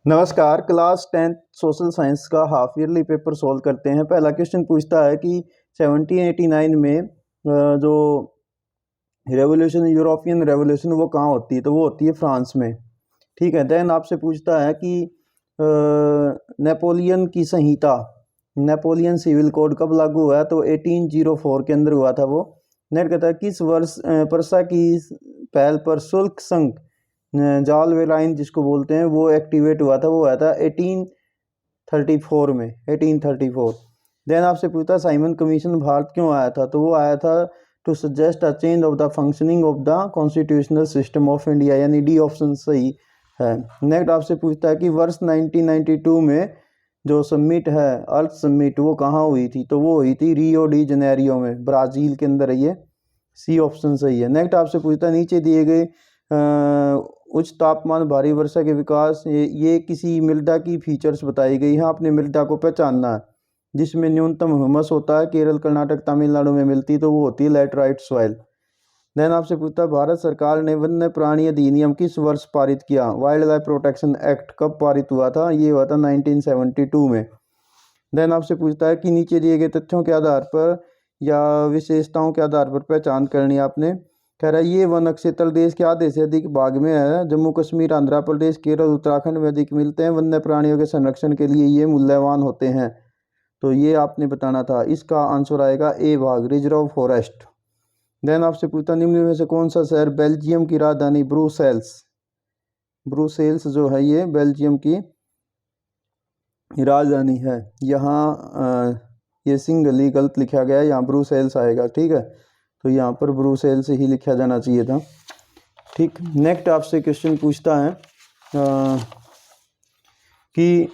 नमस्कार। Class 10th social science का half yearly paper solve करते हैं। पहला क्वेश्चन पूछता है कि 1789 में जो रेवोल्यूशन, यूरोपियन रेवोल्यूशन, वो कहाँ होती है? तो वो होती है फ्रांस में। ठीक है। देन आपसे पूछता है कि नेपोलियन की संहिता, नेपोलियन सिविल कोड कब लागू हुआ है? तो 1804 के अंदर हुआ था वो। नेक्स्ट कहता है किस वर्ष परसा की पहल पर शुल्क संघ जाल वेलाइन जिसको बोलते हैं वो एक्टिवेट हुआ था? वो हुआ था 1834 में, 1834। देन आपसे पूछता साइमन कमीशन भारत क्यों आया था? तो वो आया था to suggest a change of the functioning of the constitutional system of India, यानी डी ऑप्शन सही है। नेक्स्ट आपसे पूछता है कि वर्ष 1992 में जो समिट है, अर्थ समिट, वो कहाँ हुई थी? तो वो हुई थी रियो डी जनेरियो में, ब्राज़ील के अंदर है ये। सी ऑप्शन सही है। नेक्स्ट आपसे पूछता है नीचे दिए गए उच्च तापमान भारी वर्षा के विकास ये किसी मृदा की फीचर्स बताई गई है। आपने मृदा को पहचानना है जिसमें न्यूनतम ह्यूमस होता है। केरल, कर्नाटक, तमिलनाडु में मिलती तो वो होती है लैटराइट सॉइल। देन आपसे पूछता है भारत सरकार ने वन्य प्राणी अधिनियम किस वर्ष पारित किया? वाइल्ड लाइफ प्रोटेक्शन एक्ट कब पारित हुआ था? ये हुआ था 1972 में। देन आपसे पूछता है कि नीचे दिए गए तथ्यों के आधार पर या विशेषताओं के आधार पर पहचान करनी है आपने। कह रहा है ये वन क्षेत्र देश के आधे से अधिक भाग में है। जम्मू कश्मीर, आंध्र प्रदेश, केरल, उत्तराखंड में अधिक मिलते हैं। वन्य प्राणियों के संरक्षण के लिए ये मूल्यवान होते हैं। तो ये आपने बताना था। इसका आंसर आएगा ए भाग, रिजर्व फॉरेस्ट। देन आपसे पूछता निम्न में से कौन सा शहर बेल्जियम की राजधानी ब्रुसेल्स, ब्रुसेल्स जो है ये बेल्जियम की राजधानी है। यहाँ ये सिंगली गलत लिखा गया है, यहाँ ब्रुसेल्स आएगा। ठीक है, तो यहाँ पर ब्रुसेल्स ही लिखा जाना चाहिए था। ठीक। नेक्स्ट आपसे क्वेश्चन पूछता है कि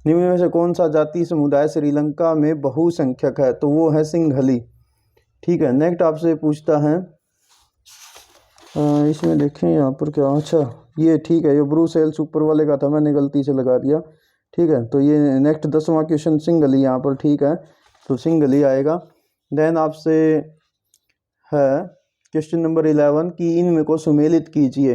निम्न में से कौन सा जाति समुदाय श्रीलंका में बहुसंख्यक है? तो वो है सिंघली। ठीक है। नेक्स्ट आपसे पूछता है इसमें देखें यहाँ पर क्या, अच्छा ये ठीक है, ये ब्रुसेल्स ऊपर वाले का था, मैंने गलती से लगा दिया। ठीक है, तो ये नेक्स्ट 10वां क्वेश्चन सिंघली यहाँ पर। ठीक है, तो सिंघली आएगा। देन आपसे है क्वेश्चन नंबर 11 कि इनमें को सुमेलित कीजिए।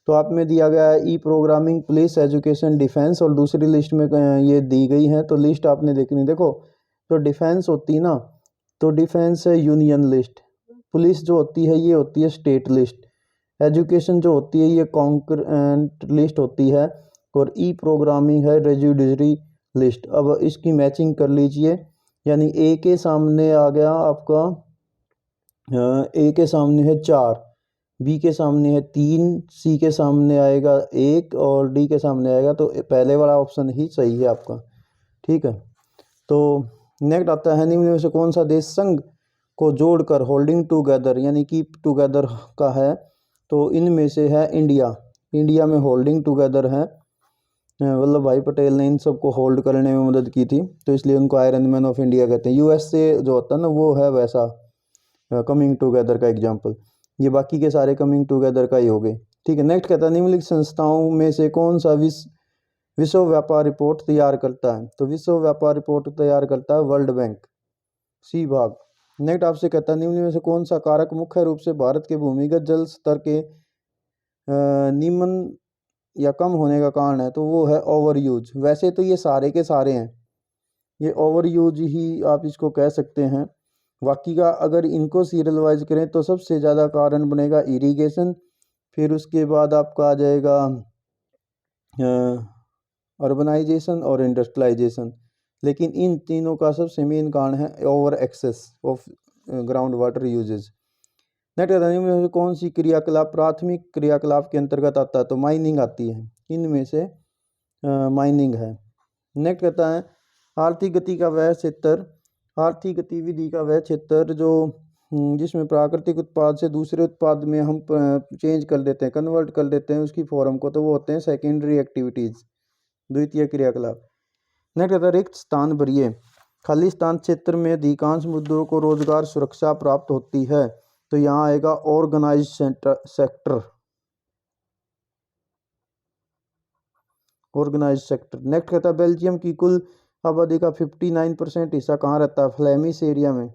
तो आप में दिया गया है ई प्रोग्रामिंग, पुलिस, एजुकेशन, डिफेंस, और दूसरी लिस्ट में ये दी गई है। तो लिस्ट आपने देखनी। देखो, तो डिफेंस होती ना, तो डिफेंस है यूनियन लिस्ट। पुलिस जो होती है ये होती है स्टेट लिस्ट। एजुकेशन जो होती है ये कॉन्करेंट लिस्ट होती है। और ई प्रोग्रामिंग है रेजिडरी लिस्ट। अब इसकी मैचिंग कर लीजिए, यानी ए के सामने आ गया आपका, ए के सामने है 4, बी के सामने है 3, सी के सामने आएगा 1 और डी के सामने आएगा। तो पहले वाला ऑप्शन ही सही है आपका। ठीक है, तो नेक्स्ट आता है निम्न में से कौन सा देश संघ को जोड़कर होल्डिंग टुगेदर यानी कीप टुगेदर का है? तो इनमें से है इंडिया। इंडिया में होल्डिंग टुगेदर है। वल्लभ भाई पटेल ने इन सबको होल्ड करने में मदद की थी, तो इसलिए उनको आयरन मैन ऑफ इंडिया कहते हैं। यूएसए जो होता है ना, वो है वैसा कमिंग टुगेदर का एग्जाम्पल। ये बाकी के सारे कमिंग टुगेदर का ही हो गए। ठीक है। नेक्स्ट कहता है निम्नलिखित संस्थाओं में से कौन सा विश्व व्यापार रिपोर्ट तैयार करता है? तो विश्व व्यापार रिपोर्ट तैयार करता है वर्ल्ड बैंक, सी भाग। नेक्स्ट आपसे कहता है निम्न में से कौन सा कारक मुख्य रूप से भारत के भूमिगत जल स्तर के निम्न या कम होने का कारण है? तो वो है ओवर यूज। वैसे तो ये सारे के सारे हैं, ये ओवर यूज ही आप इसको कह सकते हैं। बाकी का अगर इनको सीरियल वाइज करें तो सबसे ज़्यादा कारण बनेगा इरिगेशन, फिर उसके बाद आपका आ जाएगा अर्बनाइजेशन और इंडस्ट्रियलाइजेशन। लेकिन इन तीनों का सबसे मेन कारण है over excess of ground water usage. Next कौन सी क्रियाकलाप प्राथमिक क्रियाकलाप के अंतर्गत आता है? तो माइनिंग आती है। इनमें से माइनिंग है। नेक्स्ट कहता है आर्थिक गति का वह क्षेत्र, आर्थिक गतिविधि का वह क्षेत्र जो जिसमें प्राकृतिक उत्पाद से दूसरे उत्पाद में हम चेंज कर देते हैं, कन्वर्ट कर देते हैं उसकी फॉर्म को, तो वो होते हैं सेकेंडरी एक्टिविटीज़, द्वितीय क्रियाकलाप। नेक्स्ट कहता है रिक्त स्थान भरिए। खाली स्थान क्षेत्र में अधिकांश मजदूरों को रोजगार सुरक्षा प्राप्त होती है। तो यहाँ आएगा organise sector, organise sector. Next कहता है बेल्जियम की कुल आबादी का 59% हिस्सा कहाँ रहता है? फ्लेमिश एरिया में।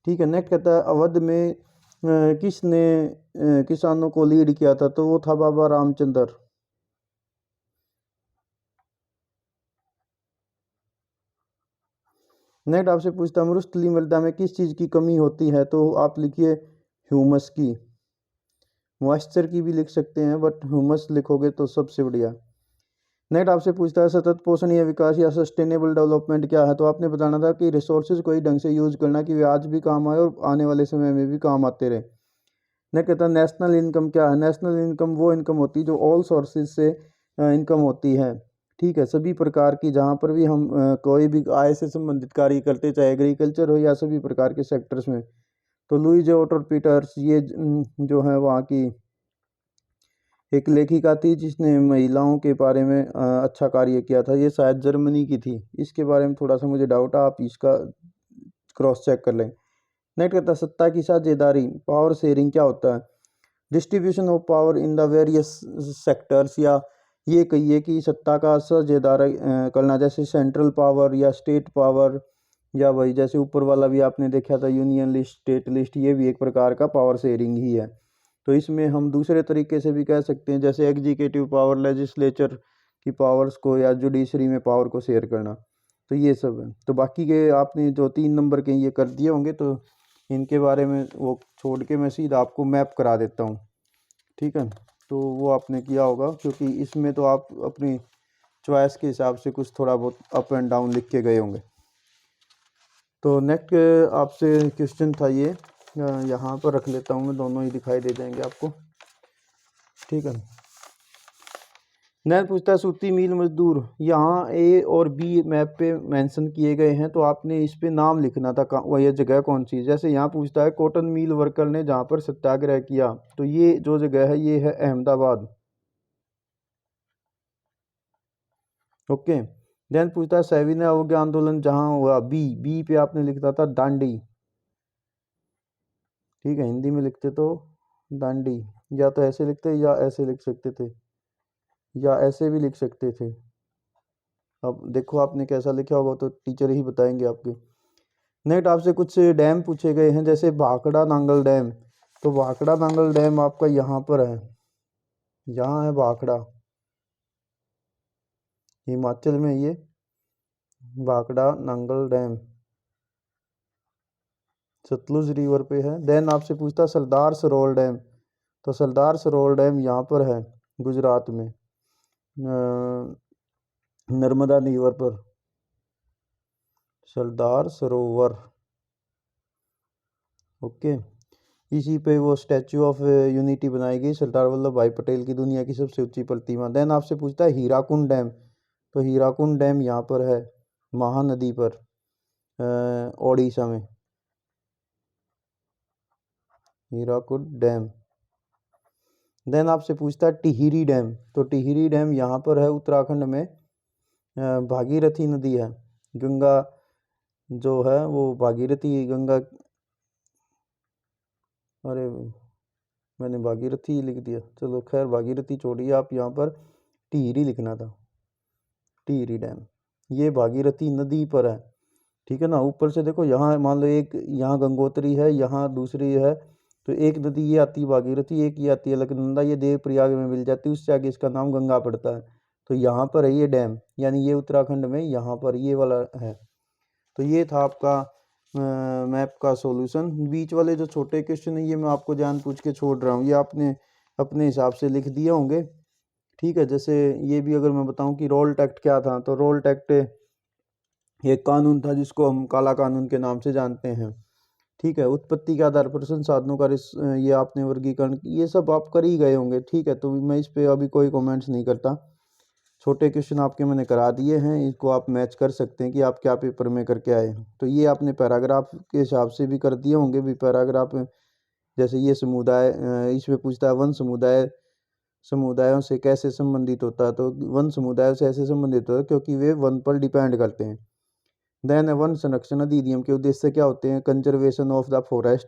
ठीक है। नेक्स्ट कहता है अवध में किसने किसानों को लीड किया था? तो वो था बाबा रामचंद्र। नेक्स्ट आपसे पूछता हूँ, मरुस्थलीय मृदा में किस चीज़ की कमी होती है? तो आप लिखिए ह्यूमस की। मॉइस्चर की भी लिख सकते हैं, बट ह्यूमस लिखोगे तो सबसे बढ़िया। नेक्स्ट आपसे पूछता है, सतत पोषण या विकास या सस्टेनेबल डेवलपमेंट क्या है? तो आपने बताना था कि रिसोर्सेज को ही ढंग से यूज करना कि वे आज भी काम आए और आने वाले समय में भी काम आते रहे। नेक्स्ट कहता है, नेशनल इनकम क्या है? नेशनल इनकम वो इनकम होती है जो ऑल सोर्सेज से इनकम होती है। ठीक है, सभी प्रकार की, जहाँ पर भी हम कोई भी आय से संबंधित कार्य करते, चाहे एग्रीकल्चर हो या सभी प्रकार के सेक्टर्स में। तो लुई जे ऑटर पीटर्स, ये जो है वहाँ की एक लेखिका थी जिसने महिलाओं के बारे में अच्छा कार्य किया था। ये शायद जर्मनी की थी। इसके बारे में थोड़ा सा मुझे डाउट है, आप इसका क्रॉस चेक कर लें। नेक्स्ट कहता है, सत्ता की साझेदारी, पावर शेयरिंग क्या होता है? Distribution of power in the various sectors, या ये कहिए कि सत्ता का साझेदार करना, जैसे सेंट्रल पावर या स्टेट पावर, या वही जैसे ऊपर वाला भी आपने देखा था यूनियन लिस्ट, स्टेट लिस्ट, ये भी एक प्रकार का पावर शेयरिंग ही है। तो इसमें हम दूसरे तरीके से भी कह सकते हैं, जैसे एग्जीक्यूटिव पावर, लेजिस्लेचर की पावर्स को, या जुडिशरी में पावर को शेयर करना। तो ये सब है। तो बाकी के आपने जो 3 नंबर के ये कर दिए होंगे, तो इनके बारे में वो छोड़ के मैं सीधा आपको मैप करा देता हूँ। ठीक है, तो वो आपने किया होगा, क्योंकि इसमें तो आप अपनी चॉइस के हिसाब से कुछ थोड़ा बहुत अप एंड डाउन लिख के गए होंगे। तो नेक्स्ट आपसे क्वेश्चन था ये, यहाँ पर रख लेता हूँ मैं, दोनों ही दिखाई दे जाएंगे आपको। ठीक है, नेक्स्ट पूछता है, सूती मिल मजदूर, यहाँ ए और बी मैप पे मेंशन किए गए हैं, तो आपने इस पे नाम लिखना था, वह ये जगह कौन सी है। जैसे यहाँ पूछता है, कॉटन मिल वर्कर ने जहाँ पर सत्याग्रह किया, तो ये जो जगह है ये है अहमदाबाद। ओके, देन पूछता है, सविनय अवज्ञा आंदोलन जहाँ हुआ, बी, बी पे आपने लिखता था दांडी। ठीक है, हिंदी में लिखते तो दांडी, या तो ऐसे लिखते या ऐसे लिख सकते थे, या ऐसे भी लिख सकते थे। अब देखो आपने कैसा लिखा होगा, तो टीचर ही बताएंगे आपके। नेक्स्ट आपसे कुछ डैम पूछे गए हैं, जैसे भाखड़ा नांगल डैम। तो भाखड़ा नांगल डैम आपका यहाँ पर है, यहाँ है भाखड़ा, हिमाचल में ये भाखड़ा नांगल डैम सतलुज रिवर पे है। देन आपसे पूछता है, सरदार सरोवर डैम। तो सरदार सरोवर डैम यहाँ पर है, गुजरात में, नर्मदा रिवर पर सरदार सरोवर। ओके, इसी पे वो स्टैचू ऑफ यूनिटी बनाई गई, सरदार वल्लभ भाई पटेल की दुनिया की सबसे ऊंची प्रतिमा। देन आपसे पूछता है, हीराकुंड डैम। तो हीराकुंड डैम यहाँ पर है, महानदी पर, ओडिशा में, हीराकुंड डैम। देन आपसे पूछता है, टिहरी डैम। तो टिहरी डैम यहाँ पर है, उत्तराखंड में, भागीरथी नदी है, गंगा जो है वो भागीरथी गंगा, अरे मैंने भागीरथी ही लिख दिया, चलो खैर भागीरथी छोड़िए, आप यहाँ पर टिहरी लिखना था। टिहरी डैम ये भागीरथी नदी पर है। ठीक है ना, ऊपर से देखो, यहाँ मान लो एक यहाँ गंगोत्री है, यहाँ दूसरी है, तो एक नदी ये आती है भागीरथी, एक ये आती है अलकनंदा, ये देवप्रयाग में मिल जाती है, उससे आगे इसका नाम गंगा पड़ता है। तो यहाँ पर है ये डैम, यानी ये उत्तराखंड में यहाँ पर ये वाला है। तो ये था आपका मैप का सॉल्यूशन। बीच वाले जो छोटे क्वेश्चन है ये मैं आपको जान पूछ के छोड़ रहा हूँ, ये आपने अपने हिसाब से लिख दिए होंगे। ठीक है, जैसे ये भी अगर मैं बताऊं कि रोल्ट एक्ट क्या था, तो रोल्ट एक्ट एक कानून था जिसको हम काला कानून के नाम से जानते हैं। ठीक है, उत्पत्ति के आधार पर संसाधनों का ये आपने वर्गीकरण, ये सब आप कर ही गए होंगे। ठीक है, तो मैं इस पे अभी कोई कमेंट्स नहीं करता। छोटे क्वेश्चन आपके मैंने करा दिए हैं, इसको आप मैच कर सकते हैं कि आप क्या पेपर में करके आए हैं। तो ये आपने पैराग्राफ के हिसाब से भी कर दिए होंगे भी पैराग्राफ में। जैसे ये समुदाय, इसमें पूछता है, वन समुदाय समुदायों से कैसे संबंधित होता है? तो वन समुदायों से ऐसे संबंधित होता है क्योंकि वे वन पर डिपेंड करते हैं। देन वन संरक्षण अधिनियम के उद्देश्य क्या होते हैं? Conservation of the forest.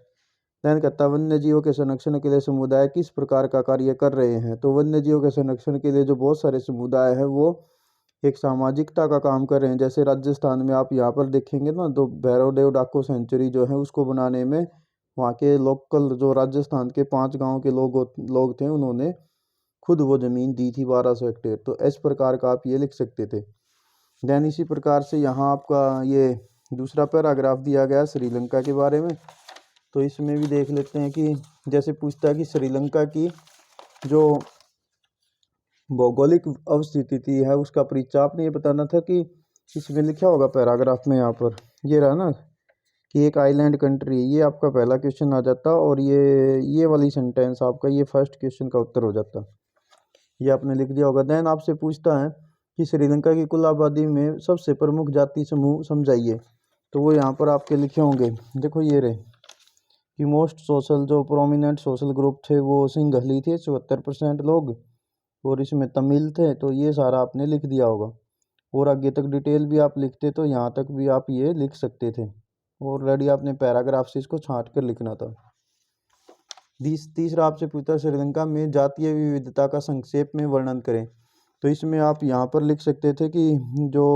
ध्यान कहता है, वन्य जीवों के संरक्षण के लिए समुदाय किस प्रकार का कार्य कर रहे हैं? तो वन्य जीवों के संरक्षण के लिए जो बहुत सारे समुदाय हैं वो एक सामाजिकता का काम कर रहे हैं। जैसे राजस्थान में आप यहाँ पर देखेंगे ना, तो भैरव देव डाको सेंचुरी जो है उसको बनाने में वहाँ के लोकल जो राजस्थान के 5 गांव के लोग थे, उन्होंने खुद वो ज़मीन दी थी 1200 हेक्टेयर। तो इस प्रकार का आप ये लिख सकते थे। देन इसी प्रकार से यहाँ आपका ये दूसरा पैराग्राफ दिया गया श्रीलंका के बारे में। तो इसमें भी देख लेते हैं कि जैसे पूछता है कि श्रीलंका की जो भौगोलिक अवस्थिति है उसका परिचय आपने ये बताना था कि इसमें लिखा होगा पैराग्राफ में, यहाँ पर ये रहा ना कि एक आइलैंड कंट्री है, ये आपका पहला क्वेश्चन आ जाता और ये वाली सेंटेंस आपका ये फर्स्ट क्वेश्चन का उत्तर हो जाता। ये आपने लिख दिया होगा। देन आपसे पूछता है कि श्रीलंका की कुल आबादी में सबसे प्रमुख जाति समूह समझाइए। तो वो यहाँ पर आपके लिखे होंगे, देखो ये रहे कि मोस्ट सोशल जो प्रोमिनेंट सोशल ग्रुप थे वो सिंघली थे 74% लोग, और इसमें तमिल थे। तो ये सारा आपने लिख दिया होगा, और आगे तक डिटेल भी आप लिखते तो यहाँ तक भी आप ये लिख सकते थे। ऑलरेडी आपने पैराग्राफ से इसको छांट कर लिखना था। तीसरा आपसे पूछता है श्रीलंका में जातीय विविधता का संक्षेप में वर्णन करें। तो इसमें आप यहाँ पर लिख सकते थे कि जो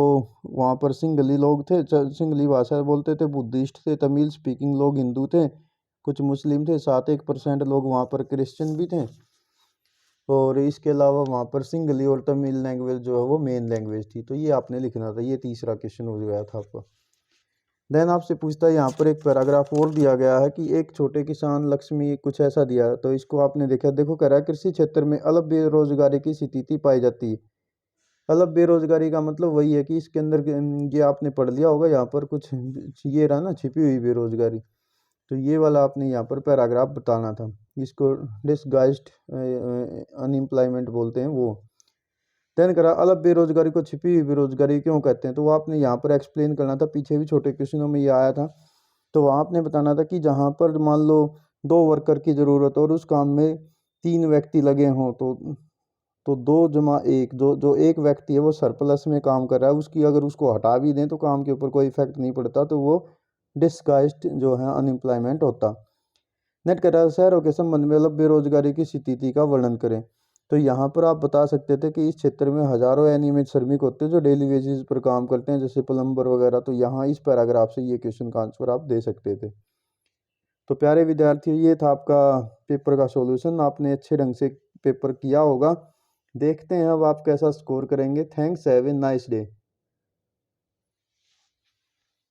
वहाँ पर सिंघली लोग थे, सिंघली भाषा बोलते थे, बुद्धिस्ट थे, तमिल स्पीकिंग लोग हिंदू थे, कुछ मुस्लिम थे, 7-1% लोग वहाँ पर क्रिश्चियन भी थे, और इसके अलावा वहाँ पर सिंघली और तमिल लैंग्वेज जो है वो मेन लैंग्वेज थी। तो ये आपने लिखना था। ये तीसरा क्वेश्चन हो गया था आपका। देन आपसे पूछता है यहाँ पर एक पैराग्राफ और दिया गया है कि एक छोटे किसान लक्ष्मी कुछ ऐसा दिया है। तो इसको आपने देखो कह रहा है कृषि क्षेत्र में अल्प बेरोजगारी की स्थिति पाई जाती है। अल्प बेरोजगारी का मतलब वही है कि इसके अंदर ये आपने पढ़ लिया होगा, यहाँ पर कुछ ये रहा ना छिपी हुई बेरोजगारी। तो ये वाला आपने यहाँ पर पैराग्राफ बताना था। इसको डिसगाइज्ड अनएम्प्लॉयमेंट बोलते हैं वो। देन करा अल्प बेरोजगारी को छिपी हुई बेरोजगारी क्यों कहते हैं। तो वो आपने यहाँ पर एक्सप्लेन करना था, पीछे भी छोटे क्वेश्चनों में ये आया था। तो वहाँ आपने बताना था कि जहाँ पर मान लो 2 वर्कर की ज़रूरत और उस काम में 3 व्यक्ति लगे हों, तो 2 + 1 जो एक व्यक्ति है वो सरप्लस में काम कर रहा है, उसकी अगर उसको हटा भी दें तो काम के ऊपर कोई इफेक्ट नहीं पड़ता, तो वो डिस्गाइज्ड जो है अनएम्प्लॉयमेंट होता। नेट कर रहा है शहरों के संबंध में अल्प बेरोजगारी की स्थिति का वर्णन करें। तो यहाँ पर आप बता सकते थे कि इस क्षेत्र में हजारों अनियमित श्रमिक होते हैं जो डेली बेसिस पर काम करते हैं, जैसे प्लम्बर वगैरह। तो यहाँ इस पैराग्राफ से ये क्वेश्चन का आंसर आप दे सकते थे। तो प्यारे विद्यार्थियों, ये था आपका पेपर का सॉल्यूशन। आपने अच्छे ढंग से पेपर किया होगा। देखते हैं अब आप कैसा स्कोर करेंगे। Thanks, have a nice day.